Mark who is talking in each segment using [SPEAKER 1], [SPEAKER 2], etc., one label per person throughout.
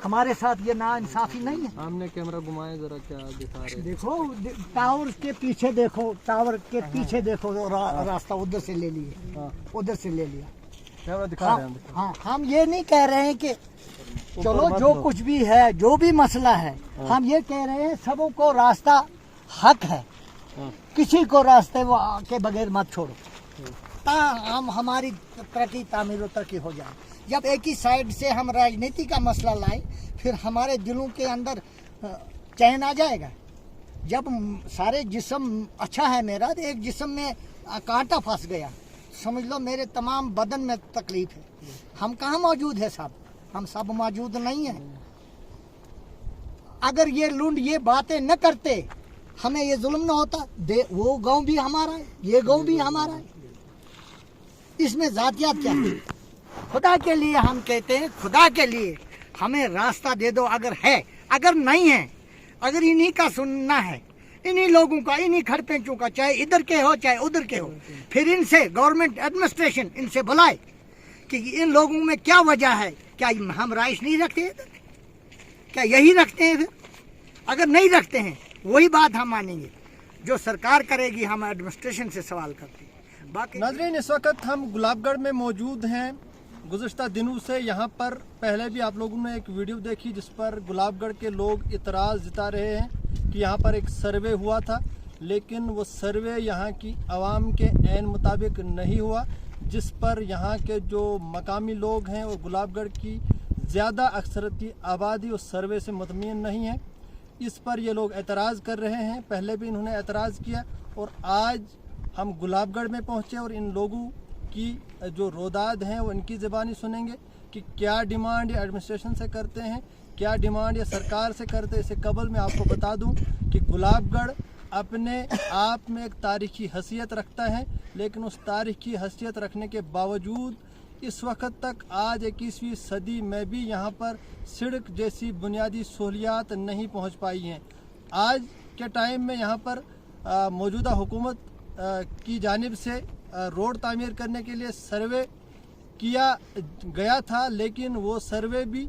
[SPEAKER 1] हमारे साथ ये ना इंसाफी नहीं है।
[SPEAKER 2] हमने कैमरा घुमाया जरा, क्या दिखा रहे हैं?
[SPEAKER 1] देखो टावर के पीछे देखो, टावर के पीछे देखो, रास्ता उधर से ले लिए, उधर से ले लिया।
[SPEAKER 2] कैमरा दिखा रहे हैं।
[SPEAKER 1] हाँ, हम ये नहीं कह रहे हैं कि चलो जो कुछ भी है, जो भी मसला है, हम ये कह रहे हैं सबों को रास्ता हक है, किसी को रास्ते वो के बगैर मत छोड़ो, हम हमारी तरक्की तामीर तरक्की हो जाए। जब एक ही साइड से हम राजनीति का मसला लाएं, फिर हमारे दिलों के अंदर चैन आ जाएगा। जब सारे जिस्म अच्छा है मेरा, तो एक जिस्म में कांटा फंस गया, समझ लो मेरे तमाम बदन में तकलीफ है। हम कहाँ मौजूद है साहब? हम सब मौजूद नहीं है। अगर ये लुंड ये बातें न करते, हमें ये जुल्म न होता। वो गांव भी हमारा है, ये गांव भी हमारा है, इसमें जातियात क्या है? खुदा के लिए हम कहते हैं, खुदा के लिए हमें रास्ता दे दो। अगर है, अगर नहीं है, अगर इन्हीं का सुनना है, इन्हीं लोगों का, इन्हीं खड़पेंचों का, चाहे इधर के हो चाहे उधर के हो, फिर इनसे गवर्नमेंट एडमिनिस्ट्रेशन इनसे बुलाए कि इन लोगों में क्या वजह है। क्या हम राइश नहीं रखते इधर? क्या यही रखते हैं? फिर अगर नहीं रखते हैं, वही बात हम मानेंगे जो सरकार करेगी। हम एडमिनिस्ट्रेशन से सवाल करते हैं। बाकी
[SPEAKER 2] नाज़रीन, इस वक्त हम गुलाबगढ़ में मौजूद हैं। गुज़श्ता दिनों से यहाँ पर पहले भी आप लोगों ने एक वीडियो देखी जिस पर गुलाबगढ़ के लोग इतराज़ जता रहे हैं कि यहाँ पर एक सर्वे हुआ था, लेकिन वो सर्वे यहाँ की आवाम के ऐन मुताबिक नहीं हुआ, जिस पर यहाँ के जो मकामी लोग हैं और गुलाबगढ़ की ज़्यादा अक्सरती आबादी उस सर्वे से मुतमईन नहीं है। इस पर ये लोग एतराज़ कर रहे हैं। पहले भी इन्होंने एतराज़ किया और आज हम गुलाबगढ़ में पहुँचे और इन लोगों की जो रोदाद हैं वो इनकी ज़बानी सुनेंगे कि क्या डिमांड ये एडमिनिस्ट्रेशन से करते हैं, क्या डिमांड ये सरकार से करते हैं। इससे कबल मैं आपको बता दूं कि गुलाबगढ़ अपने आप में एक तारीखी हैसियत रखता है, लेकिन उस तारीखी हैसियत रखने के बावजूद इस वक्त तक आज 21वीं सदी में भी यहाँ पर सड़क जैसी बुनियादी सहूलियात नहीं पहुँच पाई हैं। आज के टाइम में यहाँ पर मौजूदा हुकूमत की जानिब से रोड तामीर करने के लिए सर्वे किया गया था, लेकिन वो सर्वे भी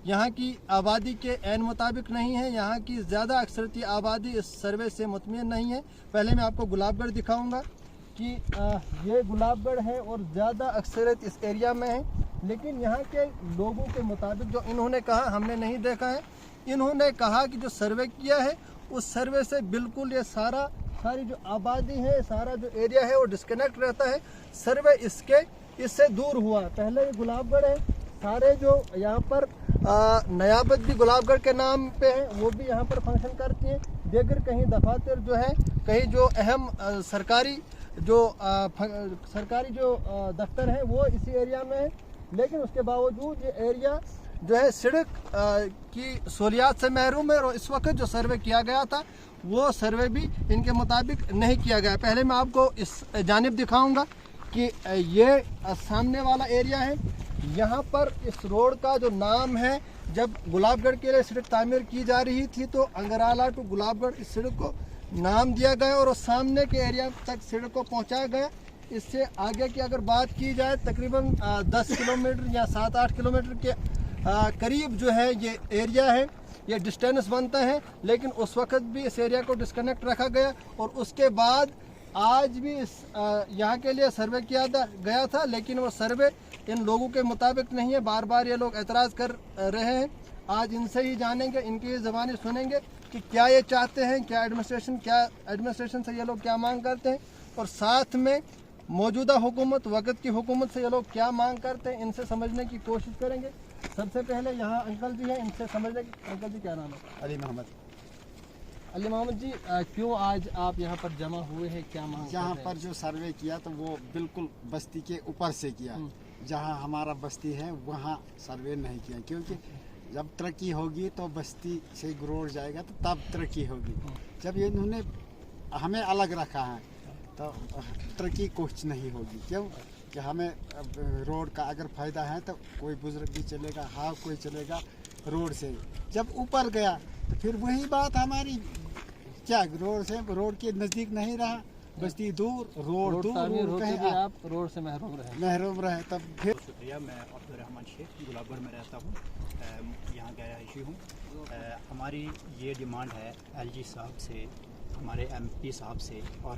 [SPEAKER 2] यहाँ की आबादी के ऐन मुताबिक नहीं है। यहाँ की ज़्यादा अक्सरती आबादी इस सर्वे से मुतमईन नहीं है। पहले मैं आपको गुलाबगढ़ दिखाऊंगा कि ये गुलाबगढ़ है और ज़्यादा अक्सरियत इस एरिया में है, लेकिन यहाँ के लोगों के मुताबिक जो इन्होंने कहा, हमने नहीं देखा है, इन्होंने कहा कि जो सर्वे किया है उस सर्वे से बिल्कुल ये सारी जो आबादी है, सारा जो एरिया है वो डिस्कनेक्ट रहता है। सर्वे इससे दूर हुआ। पहले ये गुलाबगढ़ है, सारे जो यहाँ पर नयाबत भी गुलाबगढ़ के नाम पे है, वो भी यहाँ पर फंक्शन करती हैं। देगर कहीं दफातर जो है, कहीं जो अहम सरकारी जो दफ्तर है वो इसी एरिया में है, लेकिन उसके बावजूद ये एरिया जो है सड़क की सहूलियात से महरूम है। और इस वक्त जो सर्वे किया गया था वो सर्वे भी इनके मुताबिक नहीं किया गया। पहले मैं आपको इस जानिब दिखाऊंगा कि ये सामने वाला एरिया है। यहाँ पर इस रोड का जो नाम है, जब गुलाबगढ़ के लिए सड़क तामीर की जा रही थी तो अंगराला टू गुलाबगढ़ इस सड़क को नाम दिया गया और सामने के एरिया तक सड़क को पहुँचाया गया। इससे आगे की अगर बात की जाए, तकरीबन 10 किलोमीटर या 7-8 किलोमीटर के करीब जो है ये एरिया है, ये डिस्टेंस बनता है, लेकिन उस वक्त भी इस एरिया को डिस्कनेक्ट रखा गया। और उसके बाद आज भी इस यहाँ के लिए सर्वे किया गया था, लेकिन वो सर्वे इन लोगों के मुताबिक नहीं है। बार बार ये लोग एतराज़ कर रहे हैं। आज इनसे ही जानेंगे, इनकी ज़बानी सुनेंगे कि क्या ये चाहते हैं, क्या एडमिनिस्ट्रेशन से ये लोग क्या मांग करते हैं, और साथ में मौजूदा हुकूमत, वक्त की हुकूमत से ये लोग क्या मांग करते हैं, इनसे समझने की कोशिश करेंगे। सबसे पहले यहाँ अंकल जी हैं, इनसे समझने की। अंकल जी क्या नाम है?
[SPEAKER 3] अली मोहम्मद।
[SPEAKER 2] अली मोहम्मद जी, क्यों आज आप यहाँ पर जमा हुए हैं, क्या मांग?
[SPEAKER 3] यहाँ पर जो सर्वे किया तो वो बिल्कुल बस्ती के ऊपर से किया। जहाँ हमारा बस्ती है वहाँ सर्वे नहीं किया, क्योंकि जब तरक्की होगी तो बस्ती से ग्रोथ जाएगा तो तब तरक्की होगी। जब ये इन्होंने हमें अलग रखा है तो तरक्की कुछ नहीं होगी। क्यों कि हमें रोड का अगर फ़ायदा है तो कोई बुजुर्ग भी चलेगा, हाँ कोई चलेगा रोड से। जब ऊपर गया तो फिर वही बात हमारी, क्या रोड के नज़दीक नहीं रहा बस्ती दूर रोड दूर
[SPEAKER 2] तामीर होते
[SPEAKER 3] कहीं
[SPEAKER 2] भी आप रोड से महरूम रहे।
[SPEAKER 3] महरूम रहे तब फिर
[SPEAKER 4] शुक्रिया। मैं अब्दुर्रहमान शेख गुलाबगढ़ में रहता हूँ, यहाँ का रहायशी हूँ। हमारी ये डिमांड है एलजी साहब से, हमारे एमपी साहब से और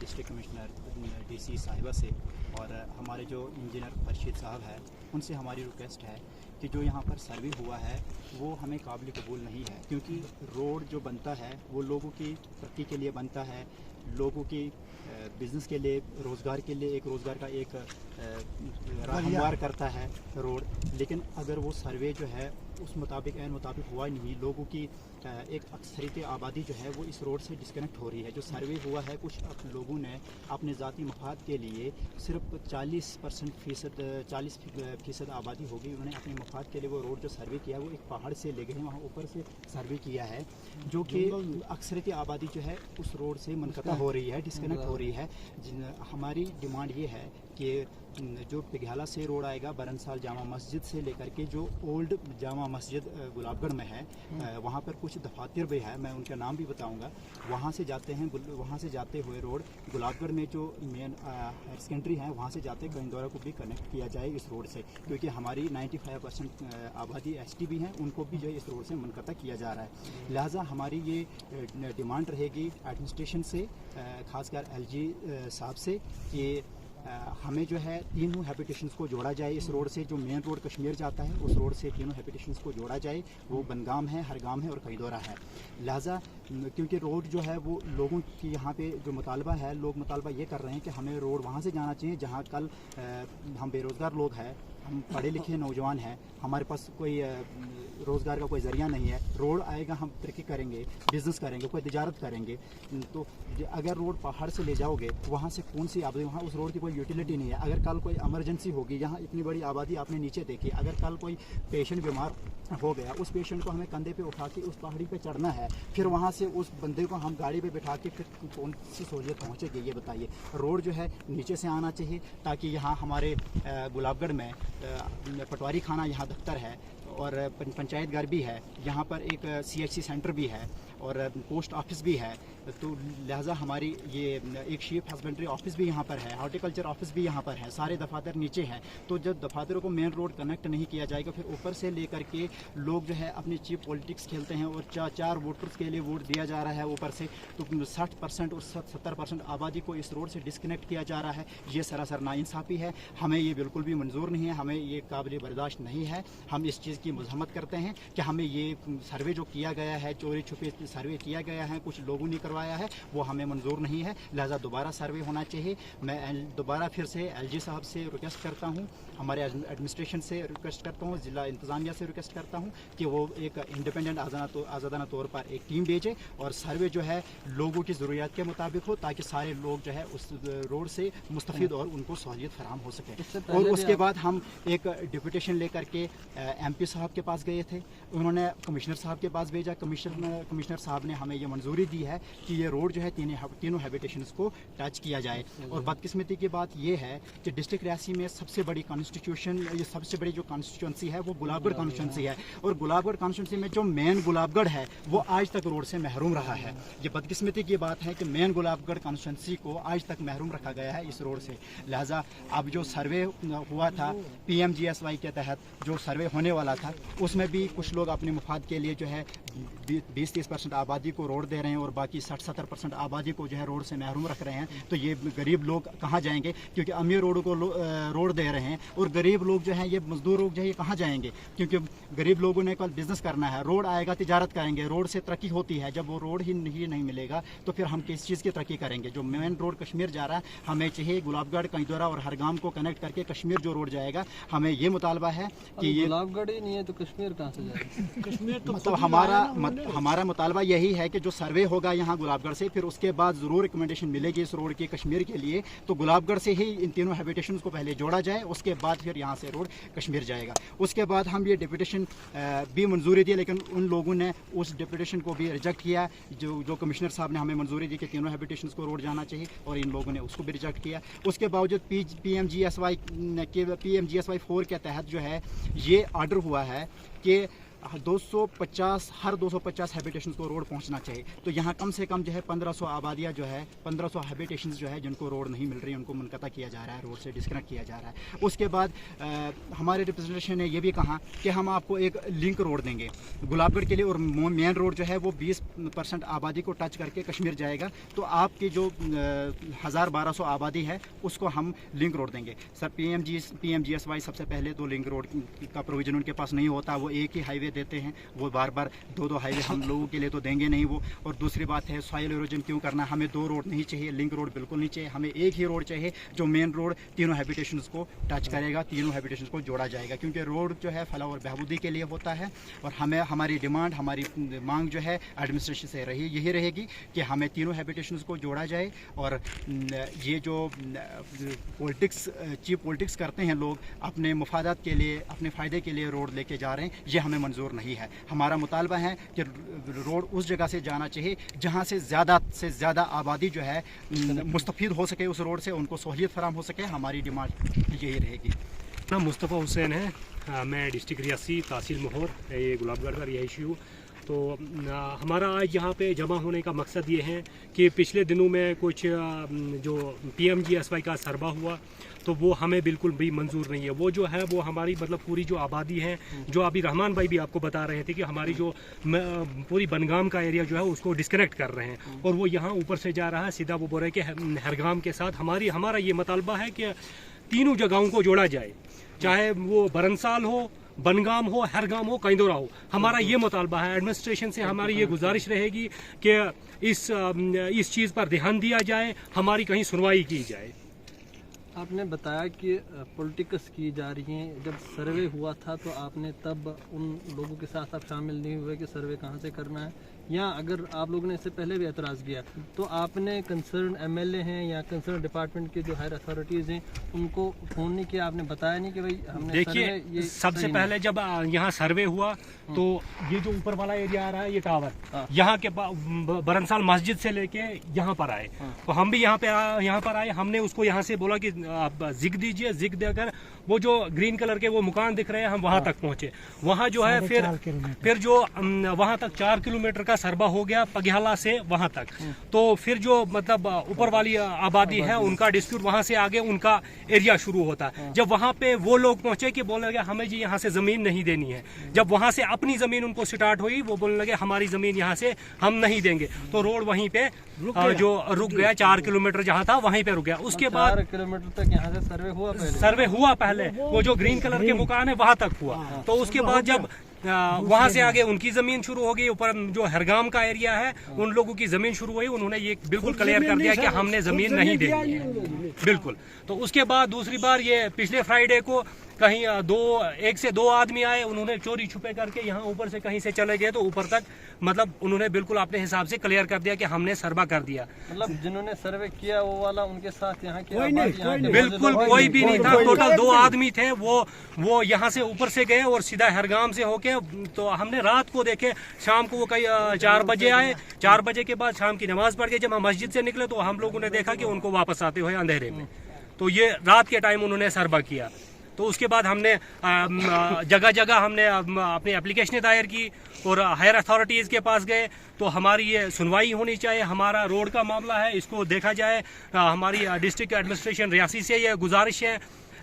[SPEAKER 4] डिस्ट्रिक्ट कमिश्नर डीसी साहिबा से और हमारे जो इंजीनियर फरशीद साहब है उनसे हमारी रिक्वेस्ट है कि जो यहाँ पर सर्वे हुआ है वो हमें काबिल कबूल नहीं है, क्योंकि रोड जो बनता है वो लोगों की तरक्की के लिए बनता है, लोगों की बिज़नेस के लिए, रोज़गार के लिए, एक रोज़गार का एक राह हमवार करता है रोड। लेकिन अगर वो सर्वे जो है उस मुताबिक ऐन मुताबिक हुआ नहीं, लोगों की एक अक्सरियत आबादी जो है वो इस रोड से डिस्कनेक्ट हो रही है। जो सर्वे हुआ है कुछ लोगों ने अपने ज़ाती मफाद के लिए सिर्फ 40% आबादी होगी, उन्होंने अपने मफाद के लिए वो रोड जो सर्वे किया वो एक पहाड़ से ले गए, वहाँ ऊपर से सर्वे किया है, जो कि अक्सरियत आबादी जो है उस रोड से मुनक़ता हो रही है, डिस्कनेक्ट हो रही है। हमारी डिमांड ये है कि जो पिघाला से रोड आएगा बरनसाल जामा मस्जिद से लेकर के जो ओल्ड जामा मस्जिद गुलाबगढ़ में है, वहाँ पर कुछ दफातर भी है, मैं उनका नाम भी बताऊंगा। वहाँ से जाते हैं, वहाँ से जाते हुए रोड गुलाबगढ़ में जो मेन हायर सेकेंडरी है वहाँ से जाते कंदौरा को भी कनेक्ट किया जाए इस रोड से, क्योंकि हमारी 95% आबादी STB हैं, उनको भी जो इस रोड से मुनक़ता किया जा रहा है। लिहाजा हमारी ये डिमांड रहेगी एडमिनिस्ट्रेशन से, ख़ासकर LG साहब से कि हमें जो है तीनों हैबिटेशंस को जोड़ा जाए इस रोड से। जो मेन रोड कश्मीर जाता है उस रोड से तीनों हैबिटेशंस को जोड़ा जाए, वो बनगाम है, हरगाम है और कैदोरा है। लिहाजा क्योंकि रोड जो है वो लोगों की यहाँ पे जो मुतालबा है, लोग मुतालबा ये कर रहे हैं कि हमें रोड वहाँ से जाना चाहिए जहाँ कल हम बेरोज़गार लोग हैं, हम पढ़े लिखे नौजवान हैं, हमारे पास कोई रोज़गार का कोई ज़रिया नहीं है। रोड आएगा, हम तरक्की करेंगे, बिज़नेस करेंगे, कोई तिजारत करेंगे। तो अगर रोड पहाड़ से ले जाओगे वहाँ से कौन सी आबादी, वहाँ उस रोड की कोई यूटिलिटी नहीं है। अगर कल कोई इमरजेंसी होगी, यहाँ इतनी बड़ी आबादी आपने नीचे देखी, अगर कल कोई पेशेंट बीमार हो गया, उस पेशेंट को हमें कंधे पे उठा के उस पहाड़ी पे चढ़ना है, फिर वहाँ से उस बंदे को हम गाड़ी पे बिठा के फिर कौन सी सहूलियत पहुँचेगी ये बताइए। रोड जो है नीचे से आना चाहिए, ताकि यहाँ हमारे गुलाबगढ़ में पटवारी खाना यहाँ दफ्तर है और पंचायत घर भी है, यहाँ पर एक CHC सेंटर भी है और पोस्ट ऑफिस भी है। तो लिहाजा हमारी ये एक शीप हस्बेंड्री ऑफिस भी यहाँ पर है, हॉर्टिकल्चर ऑफिस भी यहाँ पर है, सारे दफातर नीचे हैं। तो जब दफातरों को मेन रोड कनेक्ट नहीं किया जाएगा, फिर ऊपर से लेकर के लोग जो है अपनी चीप पॉलिटिक्स खेलते हैं और चार वोटर्स के लिए वोट दिया जा रहा है ऊपर से, तो 60% और 70% आबादी को इस रोड से डिस्कनेक्ट किया जा रहा है। ये सरासर नाइंसाफ़ी है, हमें ये बिल्कुल भी मंजूर नहीं है, हमें ये काबिल बर्दाश्त नहीं है। हम इस चीज़ की मज़म्मत करते हैं कि हमें ये सर्वे जो किया गया है, चोरी छुपे सर्वे किया गया है, कुछ लोगों ने करवाया है, वो हमें मंजूर नहीं है। लिहाजा दोबारा सर्वे होना चाहिए। मैं दोबारा फिर से LG साहब से रिक्वेस्ट करता हूँ, हमारे एडमिनिस्ट्रेशन से रिक्वेस्ट करता हूँ, ज़िला इंतज़ामिया से रिक्वेस्ट करता हूँ कि वो एक इंडिपेंडेंट आज़ादाना तौर पर एक टीम भेजे और सर्वे जो है लोगों की ज़रूरियात के मुताबिक हो, ताकि सारे लोग जो है उस रोड से मुस्तफ़ीद और उनको सहूलियत फराहम हो सके। और उसके बाद हम एक डिप्यूटेशन लेकर के MP साहब के पास गए थे, उन्होंने कमिश्नर साहब के पास भेजा। कमिश्नर साहब ने हमें ये मंजूरी दी है कि ये रोड जो है तीनों हैबिटेशंस को टच किया जाए। और बदकिस्मती की बात ये है कि डिस्ट्रिक्ट रियासी में सबसे बड़ी कॉन्स्टिट्यूशन, ये सबसे बड़ी जो कॉन्स्टिट्यूंसी है वो गुलाबगढ़ कॉन्स्टिट्यूंसी है, और गुलाबगढ़ कॉन्स्टिट्यूंसी में जो मेन गुलाबगढ़ है वो आज तक रोड से महरूम रहा है। ये बदकिस्मती की बात है कि मेन गुलाबगढ़ कॉन्स्टिट्यूंसी को आज तक महरूम रखा गया है इस रोड से। लिहाजा अब जो सर्वे हुआ था PMGSY के तहत, जो सर्वे होने वाला था, उसमें भी कुछ लोग अपने मुफाद के लिए जो है 20-30% आबादी को रोड दे रहे हैं और बाकी 60-70% आबादी को जो है रोड से महरूम रख रहे हैं। तो ये गरीब लोग कहाँ जाएंगे, क्योंकि अमीर रोड को रोड दे रहे हैं और गरीब लोग जो हैं, ये मजदूर लोग जो है ये कहाँ जाएंगे, क्योंकि गरीब लोगों ने कल बिजनेस करना है, रोड आएगा तिजारत करेंगे, रोड से तरक्की होती है। जब वो रोड ही नहीं मिलेगा तो फिर हम किस चीज़ की तरक्की करेंगे। जो मेन रोड कश्मीर जा रहा है, हमें चाहिए गुलाबगढ़, कैदोरा और हरगाम को कनेक्ट करके कश्मीर जो रोड जाएगा, हमें ये मुतालबा है कि ये
[SPEAKER 2] गुलाबगढ़ ही नहीं है तो कश्मीर कहाँ से जाएगा।
[SPEAKER 1] कश्मीर तो
[SPEAKER 4] मतलब हमारा मुतालबा यही है कि जो सर्वे होगा यहाँ गुलाबगढ़ से, फिर उसके बाद ज़रूर रिकमेंडेशन मिलेगी इस रोड की कश्मीर के लिए, तो गुलाबगढ़ से ही इन तीनों हैबिटेशंस को पहले जोड़ा जाए, उसके बाद फिर यहाँ से रोड कश्मीर जाएगा। उसके बाद हम ये डिप्यूटेशन भी मंजूरी दी, लेकिन उन लोगों ने उस डिप्यूटेशन को भी रिजेक्ट किया। जो कमिश्नर साहब ने हमें मंजूरी दी कि तीनों हैबिटेशंस को रोड जाना चाहिए, और इन लोगों ने उसको भी रिजेक्ट किया। उसके बावजूद PMGSY 4 के तहत जो है ये ऑर्डर हुआ है कि 250 हर 250 हैबिटेशंस को रोड पहुंचना चाहिए। तो यहाँ कम से कम जो है 1500 आबादियाँ जो है 1500 हैबिटेशंस जो है जिनको रोड नहीं मिल रही है उनको मुनक़ता किया जा रहा है, रोड से डिस्कनेक्ट किया जा रहा है। उसके बाद हमारे रिप्रेजेंटेशन ने ये भी कहा कि हम आपको एक लिंक रोड देंगे गुलाबगढ़ के लिए, और मेन रोड जो है वो 20% आबादी को टच करके कश्मीर जाएगा। तो आपकी जो 1000-1200 आबादी है उसको हम लिंक रोड देंगे। सर PMGSY सबसे पहले तो लिंक रोड का प्रोविजन उनके पास नहीं होता, वो एक ही हाईवे देते हैं, वो बार बार दो हाईवे हम लोगों के लिए तो देंगे नहीं वो। और दूसरी बात है सॉइल इरोजन क्यों करना, हमें 2 रोड नहीं चाहिए, लिंक रोड बिल्कुल नहीं चाहिए, हमें एक ही रोड चाहिए जो मेन रोड तीनों हैबिटेशंस को टच करेगा, तीनों हैबिटेशंस को जोड़ा जाएगा। क्योंकि रोड जो है फलाह और बहबूदी के लिए होता है, और हमें हमारी डिमांड हमारी मांग जो है एडमिनिस्ट्रेशन से यही रहेगी कि हमें तीनों हैबिटेशंस को जोड़ा जाए। और ये जो पॉलिटिक्स चीप पॉलिटिक्स करते हैं लोग अपने मुफादात के लिए, अपने फ़ायदे के लिए रोड लेके जा रहे हैं, ये हमें मंजूर नहीं है। हमारा मुतालबा है कि रोड उस जगह से जाना चाहिए जहाँ से ज़्यादा आबादी जो है मुस्तफ़ीद हो सके उस रोड से, उनको सहूलियत फराम हो सके। हमारी डिमांड यही रहेगी।
[SPEAKER 5] नाम मुस्तफ़ा हुसैन है, मैं डिस्ट्रिक्ट रियासी तहसील मोहर, ये गुलाबगढ़ का रिहायशी हूँ। तो हमारा आज यहाँ पे जमा होने का मकसद ये है कि पिछले दिनों में कुछ जो PMGSY का सरबा हुआ तो वो हमें बिल्कुल भी मंजूर नहीं है। वो जो है वो हमारी मतलब पूरी जो आबादी है, जो अभी रहमान भाई भी आपको बता रहे थे कि हमारी जो पूरी बनगाम का एरिया जो है उसको डिस्कनेक्ट कर रहे हैं, और वो यहाँ ऊपर से जा रहा है सीधा, वो बोल रहे हैं कि हरगाम के साथ। हमारा ये मुतालबा है कि तीनों जगहों को जोड़ा जाए, चाहे वो बरनसाल हो, बनगाम हो, हरगाम हो, कैंदोरा हो। हमारा ये मुतालबा है। एडमिनिस्ट्रेशन से हमारी ये गुजारिश रहेगी कि इस चीज़ पर ध्यान दिया जाए, हमारी कहीं सुनवाई की जाए।
[SPEAKER 2] आपने बताया कि पॉलिटिक्स की जा रही हैं। जब सर्वे हुआ था तो आपने तब उन लोगों के साथ आप शामिल नहीं हुए कि सर्वे कहाँ से करना है, या अगर आप लोगों ने इससे पहले भी एतराज़ किया तो आपने कंसर्न MLA हैं या कंसर्न डिपार्टमेंट के जो हायर अथॉरिटीज़ हैं उनको फ़ोन नहीं किया, आपने बताया नहीं कि भाई हमने
[SPEAKER 5] देखिए सबसे पहले जब यहाँ सर्वे हुआ तो ये जो ऊपर वाला एरिया आ रहा है ये टावर, यहाँ के बरनसाल मस्जिद से लेके यहाँ पर आए, तो हम भी यहाँ पर आए। हमने उसको यहाँ से बोला कि आप जिग दीजिए, जिग देकर वो जो ग्रीन कलर के वो मकान दिख रहे हैं हम वहाँ तक पहुँचे। वहाँ जो है फिर जो वहाँ तक 4 किलोमीटर का सरबा हो गया पग्याला से वहाँ तक। तो फिर जो मतलब ऊपर वाली आबादी है उनका डिस्प्यूट वहाँ से आगे उनका एरिया शुरू होता है। जब वहाँ पे वो लोग पहुँचे कि बोलने लगे हमें जी यहाँ से ज़मीन नहीं देनी है, जब वहाँ से अपनी ज़मीन उनको स्टार्ट हुई वो बोलने लगे हमारी ज़मीन यहाँ से हम नहीं देंगे, तो रोड वहीं पे जो रुक गया 4 किलोमीटर जहाँ था वहीं पे रुक गया। उसके बाद
[SPEAKER 2] 4 किलोमीटर तक यहाँ से
[SPEAKER 5] सर्वे हुआ पहले वो जो ग्रीन कलर के मकान है वहां तक हुआ। तो उसके बाद जब वहां से आगे उनकी जमीन शुरू हो गई, ऊपर जो हरगाम का एरिया है उन लोगों की जमीन शुरू हुई, उन्होंने ये बिल्कुल क्लियर कर दिया कि हमने जमीन नहीं देनी है बिल्कुल। तो उसके बाद दूसरी बार ये पिछले फ्राइडे को कहीं 1 से 2 आदमी आए, उन्होंने चोरी छुपे करके यहाँ ऊपर से कहीं से चले गए, तो ऊपर तक मतलब उन्होंने बिल्कुल अपने हिसाब से क्लियर कर दिया कि हमने सर्वा कर दिया।
[SPEAKER 2] मतलब जिन्होंने सर्वे किया वो वाला उनके साथ यहाँ के
[SPEAKER 5] बिल्कुल कोई भी नहीं था। टोटल 2 आदमी थे, वो यहाँ से ऊपर से गए और सीधा हरगाम से होके, तो हमने रात को देखे शाम को वो कई 4 बजे आए। 4 बजे के बाद शाम की नमाज पढ़ के जब हम मस्जिद से निकले तो हम लोगों ने देखा कि उनको वापस आते हुए अंधेरे में, तो ये रात के टाइम उन्होंने सर्वा किया। तो उसके बाद हमने जगह जगह हमने अपनी एप्लीकेशनें दायर की और हायर अथॉरिटीज़ के पास गए, तो हमारी ये सुनवाई होनी चाहिए। हमारा रोड का मामला है, इसको देखा जाए। हमारी डिस्ट्रिक्ट एडमिनिस्ट्रेशन रियासी से ये गुजारिश है,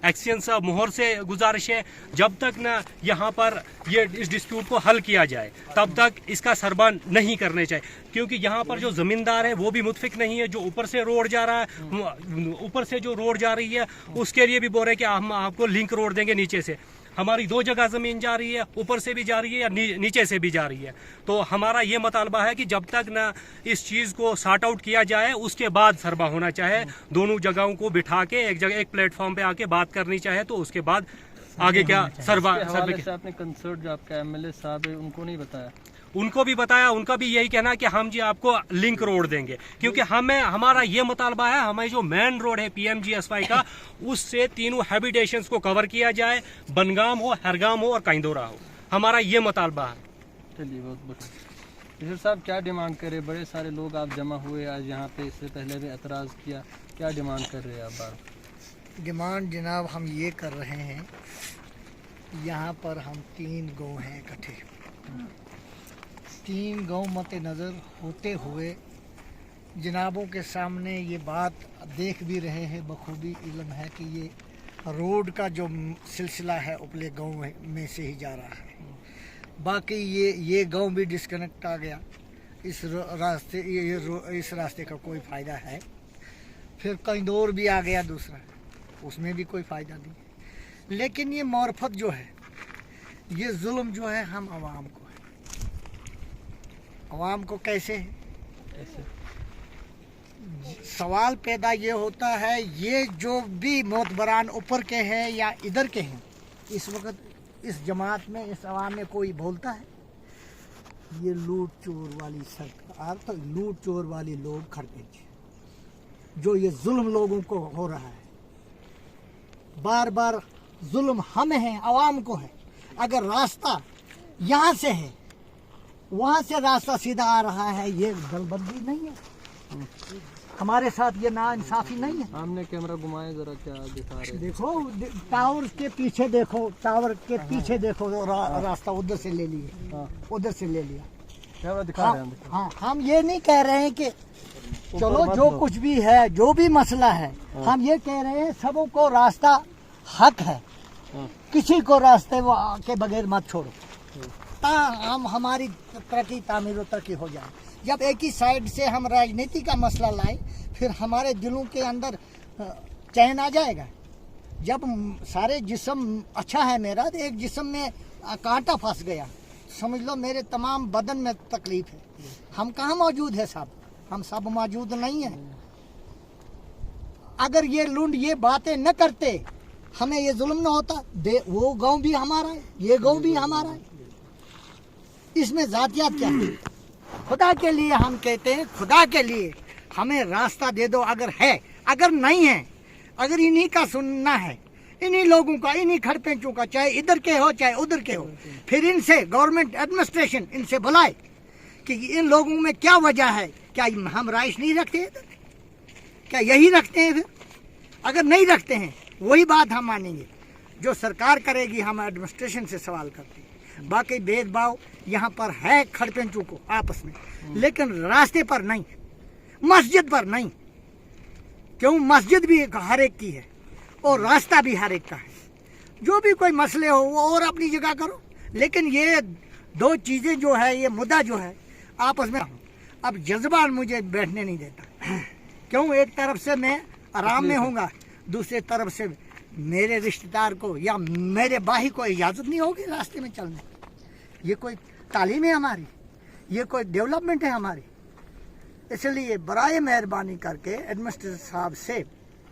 [SPEAKER 5] एक्सचेंज मोहर से गुजारिश है, जब तक ना यहाँ पर ये इस डिस्प्यूट को हल किया जाए तब तक इसका सरबा नहीं करने चाहिए। क्योंकि यहाँ पर जो ज़मींदार है वो भी मुतफिक नहीं है, जो ऊपर से रोड जा रहा है, ऊपर से जो रोड जा रही है उसके लिए भी बोल रहे हैं कि हम आपको लिंक रोड देंगे नीचे से। हमारी 2 जगह ज़मीन जा रही है, ऊपर से भी जा रही है या नीचे से भी जा रही है। तो हमारा ये मुतालबा है कि जब तक ना इस चीज़ को सॉर्ट आउट किया जाए उसके बाद सरबा होना चाहे। दोनों जगहों को बिठा के एक जगह एक प्लेटफॉर्म पे आके बात करनी चाहे, तो उसके बाद आगे क्या सर्वे।
[SPEAKER 2] आपने कंसर्ट जो आपका MLA साहब है उनको नहीं बताया?
[SPEAKER 5] उनको भी बताया, उनका भी यही कहना है कि हम जी आपको लिंक रोड देंगे, क्योंकि हमारा ये मुतालबा है हमारी जो मेन रोड है PMGSY का उससे तीनों हैबिटेशंस को कवर किया जाए, बनगाम हो, हरगाम हो और कैंदोरा हो। हमारा ये मुतालबा है।
[SPEAKER 2] चलिए बहुत बहुत साहब, क्या डिमांड करे? बड़े सारे लोग आप जमा हुए आज यहाँ पे, इससे पहले भी एतराज़ किया, क्या डिमांड कर रहे हैं आप? बात
[SPEAKER 1] डिमांड जनाब हम ये कर रहे हैं, यहाँ पर हम 3 गाँव हैं इकट्ठे, 3 गांव मद्देनज़र होते हुए जनाबों के सामने ये बात देख भी रहे हैं, बखूबी इल्म है कि ये रोड का जो सिलसिला है उपले गांव में से ही जा रहा है। बाकी ये गांव भी डिस्कनेक्ट आ गया, इस रास्ते इस रास्ते का कोई फ़ायदा है। फिर कंदौर भी आ गया दूसरा, उसमें भी कोई फ़ायदा नहीं। लेकिन ये मार्फत जो है, ये जुल्म जो है हम आवाम को है। आवाम को कैसे है? सवाल पैदा ये होता है, ये जो भी मोतबरान ऊपर के हैं या इधर के हैं, इस वक्त इस जमात में, इस आवाम में कोई बोलता है? ये लूट चोर वाली सरकार, तो लूट चोर वाली लोग खड़े जो ये जुल्म लोगों को हो रहा है, बार बार जुल्म हमें है, आवाम को है। अगर रास्ता यहाँ से है, वहाँ से रास्ता सीधा आ रहा है, ये दलबंदी नहीं है, हमारे साथ ये नाइंसाफी नहीं है।
[SPEAKER 2] हमने कैमरा घुमाया जरा, क्या दिखा रहे?
[SPEAKER 1] देखो टावर के पीछे देखो, टावर के पीछे देखो, रास्ता उधर से ले लिए, उधर से ले लिया।
[SPEAKER 2] कैमरा दिखा रहे हैं।
[SPEAKER 1] हाँ, हम ये नहीं कह रहे हैं कि चलो जो कुछ भी है, जो भी मसला है, हम ये कह रहे हैं सबों को रास्ता हक है, किसी को रास्ते के बगैर मत छोड़ो, हम हमारी तरक्की तामीर और तरक्की हो जाए। जब एक ही साइड से हम राजनीति का मसला लाए, फिर हमारे दिलों के अंदर चैन आ जाएगा। जब सारे जिस्म अच्छा है मेरा, तो एक जिस्म में कांटा फंस गया, समझ लो मेरे तमाम बदन में तकलीफ है। हम कहाँ मौजूद है साहब? हम सब मौजूद नहीं है। अगर ये लुंड ये बातें न करते, हमें ये जुल्म न होता। वो गांव भी हमारा है, ये गांव भी हमारा है, इसमें जातियात क्या है? खुदा के लिए हम कहते हैं, खुदा के लिए हमें रास्ता दे दो। अगर है, अगर नहीं है, अगर इन्हीं का सुनना है, इन्हीं लोगों का, इन्हीं खड़पेंचों का, चाहे इधर के हो चाहे उधर के हो, फिर इनसे गवर्नमेंट एडमिनिस्ट्रेशन इनसे बुलाए कि इन लोगों में क्या वजह है, क्या हम राइश नहीं रखते इधर, क्या यही रखते हैं? फिर अगर नहीं रखते हैं, वही बात हम मानेंगे जो सरकार करेगी, हम एडमिनिस्ट्रेशन से सवाल करते हैं। बाकी भेदभाव यहाँ पर है खड़पेंचों को आपस में, लेकिन रास्ते पर नहीं, मस्जिद पर नहीं। क्यों? मस्जिद भी हर एक की है और रास्ता भी हर एक का है। जो भी कोई मसले हो वो और अपनी जगह करो, लेकिन ये दो चीज़ें जो है, ये मुद्दा जो है आपस में, अब जज्बा मुझे बैठने नहीं देता। क्यों? एक तरफ से मैं आराम में होऊंगा, दूसरी तरफ से मेरे रिश्तेदार को या मेरे भाई को इजाज़त नहीं होगी रास्ते में चलने। ये कोई तालीम है हमारी? ये कोई डेवलपमेंट है हमारी? इसलिए बराए मेहरबानी करके एडमिनिस्ट्रेटर साहब से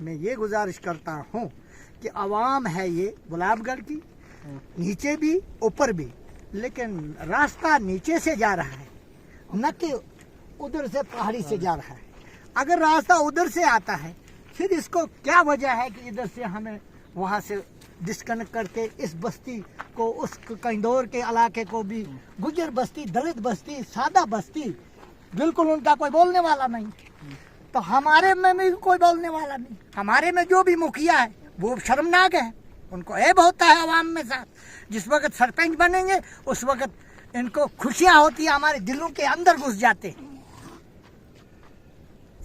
[SPEAKER 1] मैं ये गुजारिश करता हूँ कि आवाम है ये गुलाबगढ़ की, नीचे भी ऊपर भी, लेकिन रास्ता नीचे से जा रहा है, न कि उधर से पहाड़ी से जा रहा है। अगर रास्ता उधर से आता है, फिर इसको क्या वजह है कि इधर से हमें वहाँ से डिस्कनेक्ट करके इस बस्ती को, उस कंदौर के इलाके को भी, गुजर बस्ती, दलित बस्ती, सादा बस्ती, बिल्कुल उनका कोई बोलने वाला नहीं, तो हमारे में भी कोई बोलने वाला नहीं। हमारे में जो भी मुखिया है वो शर्मनाक है, उनको ऐब होता है आवाम में साथ। जिस वक्त सरपंच बनेंगे उस वक्त इनको खुशियाँ होती है, हमारे दिलों के अंदर घुस जाते हैं।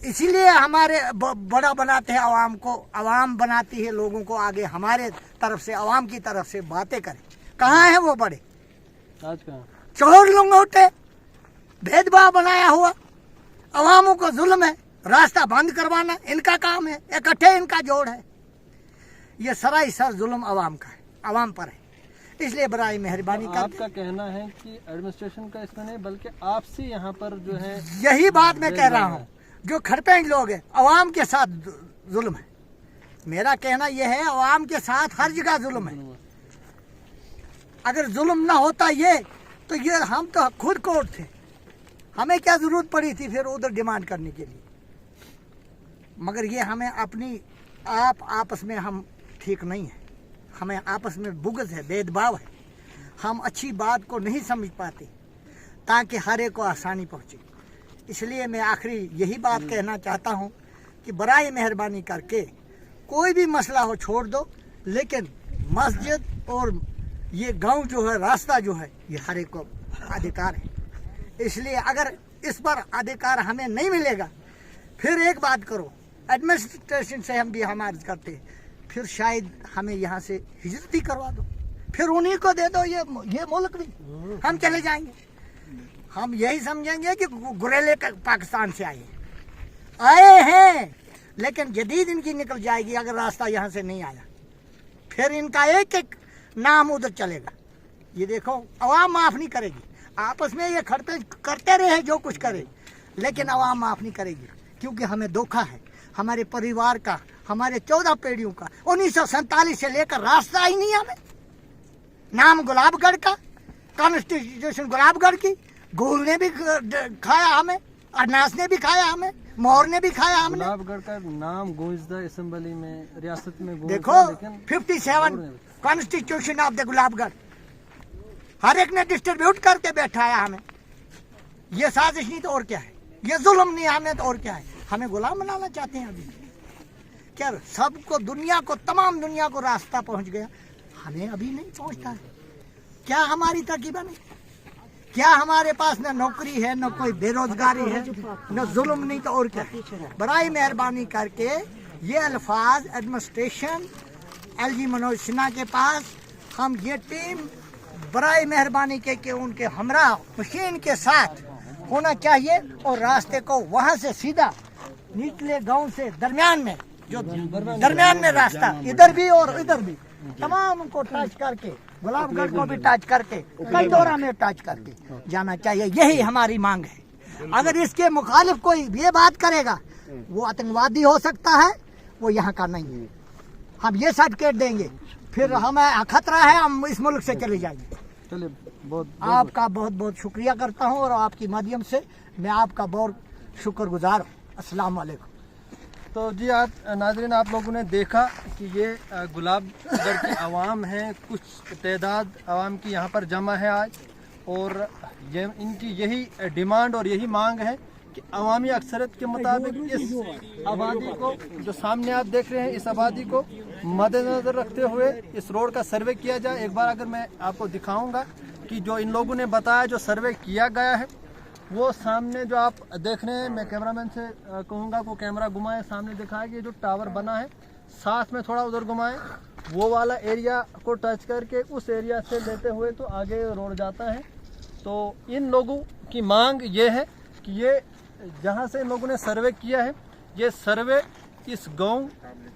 [SPEAKER 1] इसीलिए हमारे बड़ा बनाते हैं आवाम को, आवाम बनाती है लोगों को आगे, हमारे तरफ से, आवाम की तरफ से बातें करें। कहाँ है वो बड़े?
[SPEAKER 2] आज कहाँ?
[SPEAKER 1] चोर लंगोटे, भेदभाव बनाया हुआ, अवामों को जुल्म है, रास्ता बंद करवाना इनका काम है, इकट्ठे इनका जोड़ है। ये सरासर जुल्म अवाम का है, अवाम पर है। इसलिए बराए मेहरबानी करते,
[SPEAKER 2] आपका कहना है कि एडमिनिस्ट्रेशन का इसमें नहीं बल्कि आपसी यहाँ पर जो है,
[SPEAKER 1] यही बात मैं कह रहा हूँ, जो खड़पेंच लोग हैं अवाम के साथ जुल्म है। मेरा कहना यह है, अवाम के साथ हर जगह जुल्म है। अगर जुल्म ना होता ये, तो ये हम तो खुद कोर्ट थे, हमें क्या जरूरत पड़ी थी फिर उधर डिमांड करने के लिए? मगर ये हमें अपनी आपस में हम ठीक नहीं है, हमें आपस में बुग़्ज़ है, भेदभाव है, हम अच्छी बात को नहीं समझ पाते ताकि हर एक को आसानी पहुँचे। इसलिए मैं आखिरी यही बात कहना चाहता हूँ कि बराए मेहरबानी करके कोई भी मसला हो छोड़ दो, लेकिन मस्जिद और ये गांव जो है, रास्ता जो है, ये हर एक को अधिकार है। इसलिए अगर इस पर अधिकार हमें नहीं मिलेगा, फिर एक बात करो, एडमिनिस्ट्रेशन से हम भी हम अर्ज करते हैं, फिर शायद हमें यहाँ से हिजरत ही करवा दो, फिर उन्हीं को दे दो ये मुल्क भी, हम चले जाएंगे। हम यही समझेंगे कि गुरेले पाकिस्तान से आए हैं, लेकिन जदीद इनकी निकल जाएगी अगर रास्ता यहाँ से नहीं आया, फिर इनका एक एक नाम उधर चलेगा। ये देखो अवाम माफ नहीं करेगी, आपस में ये खड़ते करते रहे जो कुछ करे, लेकिन अवाम माफ नहीं करेगी, क्योंकि हमें धोखा है हमारे परिवार का, हमारे 14 पीढ़ियों का। 1947 से लेकर रास्ता ही नहीं हमें, नाम गुलाबगढ़ का, कॉन्स्टिट्यूशन गुलाबगढ़ की, गूल ने भी खाया हमें, अरनास ने भी खाया हमें, मोहर ने भी खाया हमने।
[SPEAKER 2] गुलाबगढ़ का नाम गूंजदा असेंबली में, रियासत में
[SPEAKER 1] देखो 57 कॉन्स्टिट्यूशन ऑफ द गुलाबगढ़, हर एक ने डिस्ट्रीब्यूट करके बैठाया हमें। ये साजिश नहीं तो और क्या है, ये जुल्म नहीं हमें तो और क्या है, हमें गुलाम बनाना चाहते हैं अभी। क्या सबको दुनिया को, तमाम दुनिया को रास्ता पहुंच गया, हमें अभी नहीं पहुंचता है। क्या हमारी तरकीब नहीं, क्या हमारे पास न नौकरी है, न कोई बेरोजगारी है, न जुल्म नहीं तो और क्या है। बराए मेहरबानी करके ये अल्फाज एडमिनिस्ट्रेशन एलजी मनोज सिन्हा के पास हम ये टीम बराए मेहरबानी के उनके हमरा मशीन के साथ होना चाहिए, और रास्ते को वहां से सीधा निचले गांव से दरमियान में, जो दरमियान में रास्ता इधर भी और इधर भी, तमाम को टच करके, गुलाबगढ़ को भी टच करके, कई दौरा में टच करके जाना चाहिए। यही हमारी मांग है। अगर इसके मुखालिफ कोई ये बात करेगा, वो आतंकवादी हो सकता है, वो यहाँ का नहीं है। हम ये सर्टिफिकेट देंगे, फिर हमें खतरा है, हम इस मुल्क से चले जाएंगे।
[SPEAKER 2] चलिए, बहुत
[SPEAKER 1] आपका बहुत बहुत शुक्रिया करता हूँ, और आपकी माध्यम से मैं आपका बहुत शुक्रगुजार हूँ। अस्सलाम वालेकुम।
[SPEAKER 2] तो जी आप नाज़रीन, आप लोगों ने देखा कि ये गुलाबगढ़ की आवाम है, कुछ तादाद आवाम की यहाँ पर जमा है आज, और ये इनकी यही डिमांड और यही मांग है कि अवामी अक्सरियत के मुताबिक इस आबादी को, जो सामने आप देख रहे हैं, इस आबादी को मद्देनजर रखते हुए इस रोड का सर्वे किया जाए। एक बार अगर मैं आपको दिखाऊंगा कि जो इन लोगों ने बताया, जो सर्वे किया गया है, वो सामने जो आप देख रहे हैं, मैं कैमरामैन से कहूँगा को कैमरा घुमाए, सामने दिखाए कि जो टावर बना है, साथ में थोड़ा उधर घुमाए, वो वाला एरिया को टच करके उस एरिया से लेते हुए तो आगे रोड जाता है। तो इन लोगों की मांग ये है कि ये जहाँ से इन लोगों ने सर्वे किया है, ये सर्वे इस गांव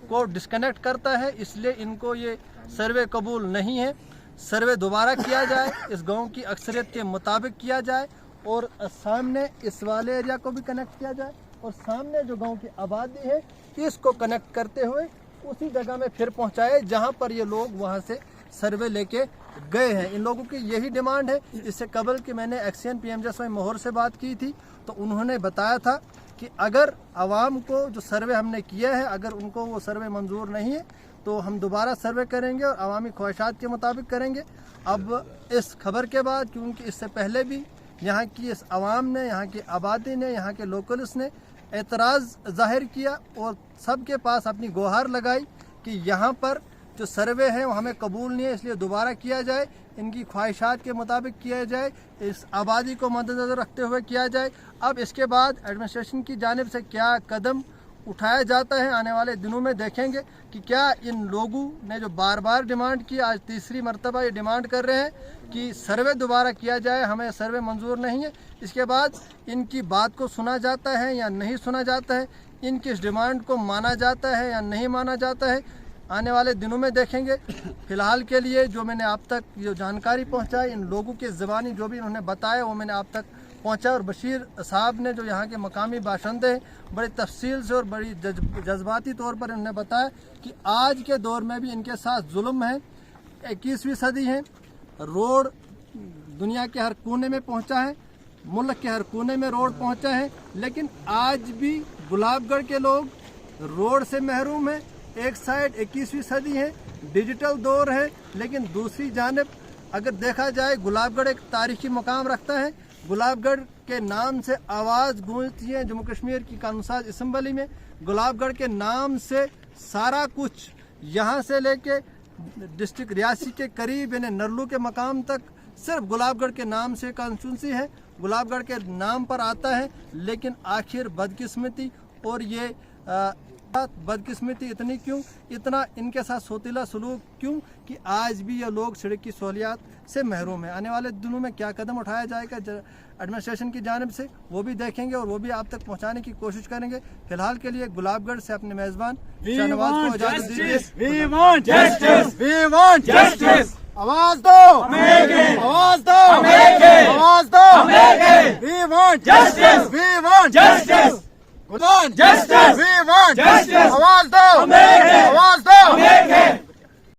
[SPEAKER 2] को डिस्कनेक्ट करता है, इसलिए इनको ये सर्वे कबूल नहीं है। सर्वे दोबारा किया जाए, इस गांव की अक्सरियत के मुताबिक किया जाए, और सामने इस वाले एरिया को भी कनेक्ट किया जाए, और सामने जो गांव की आबादी है इसको कनेक्ट करते हुए उसी जगह में फिर पहुंचाए जहां पर ये लोग वहां से सर्वे लेके गए हैं। इन लोगों की यही डिमांड है। इससे कबल कि मैंने एक्सियन PMJSY मोहर से बात की थी, तो उन्होंने बताया था कि अगर आवाम को जो सर्वे हमने किया है, अगर उनको वो सर्वे मंजूर नहीं है तो हम दोबारा सर्वे करेंगे और अवामी ख्वाहिशात के मुताबिक करेंगे। अब इस खबर के बाद, क्योंकि इससे पहले भी यहाँ की इस आवाम ने, यहाँ की आबादी ने, यहाँ के लोकल्स ने एतराज़ ज़ाहिर किया और सबके पास अपनी गुहार लगाई कि यहाँ पर जो सर्वे है वो हमें कबूल नहीं है, इसलिए दोबारा किया जाए, इनकी ख्वाहिशात के मुताबिक किया जाए, इस आबादी को मद्देनज़र रखते हुए किया जाए। अब इसके बाद एडमिनिस्ट्रेशन की जानिब से क्या कदम उठाया जाता है, आने वाले दिनों में देखेंगे कि क्या इन लोगों ने जो बार बार डिमांड की, आज तीसरी मरतबा ये डिमांड कर रहे हैं कि सर्वे दोबारा किया जाए, हमें सर्वे मंजूर नहीं है, इसके बाद इनकी बात को सुना जाता है या नहीं सुना जाता है, इनकी इस डिमांड को माना जाता है या नहीं माना जाता है, आने वाले दिनों में देखेंगे। फ़िलहाल के लिए जो मैंने आप तक जो जानकारी पहुँचाई, इन लोगों के ज़बानी जो भी इन्होंने बताया वो मैंने आप तक पहुँचा, और बशीर साहब ने जो यहाँ के मकामी बाशिंदे हैं बड़ी तफसील से और बड़ी जज्बाती तौर पर इन्होंने बताया कि आज के दौर में भी इनके साथ जुल्म है। 21वीं सदी है, रोड दुनिया के हर कोने में पहुँचा है, मुल्क के हर कोने में रोड पहुँचा है, लेकिन आज भी गुलाबगढ़ के लोग रोड से महरूम हैं। एक साइड 21वीं सदी है, डिजिटल दौर है, लेकिन दूसरी जानिब अगर देखा जाए गुलाबगढ़ एक तारीखी मकाम रखता है। गुलाबगढ़ के नाम से आवाज़ गूंजती है जम्मू कश्मीर की कानून असम्बली में। गुलाबगढ़ के नाम से सारा कुछ यहाँ से लेके डिस्ट्रिक्ट रियासी के करीब यानी नरलू के मकाम तक सिर्फ गुलाबगढ़ के नाम से कॉन्स्टिट्यूंसी है, गुलाबगढ़ के नाम पर आता है, लेकिन आखिर बदकिस्मती और ये बदकिस्मती इतनी क्यों, इतना इनके साथ सोतीला सलूक क्यों कि आज भी ये लोग सड़क की सहूलियात से महरूम है। आने वाले दिनों में क्या कदम उठाया जाएगा एडमिनिस्ट्रेशन की जानिब से वो भी देखेंगे और वो भी आप तक पहुंचाने की कोशिश करेंगे। फिलहाल के लिए गुलाबगढ़ से अपने मेजबान शाहनवाज को इजाजत दीजिए।
[SPEAKER 3] We want justice! We want justice! आवाज दो! आवाज दो! आवाज दो! We want justice! We want justice! We want justice! We want justice! आवाज दो! आवाज दो!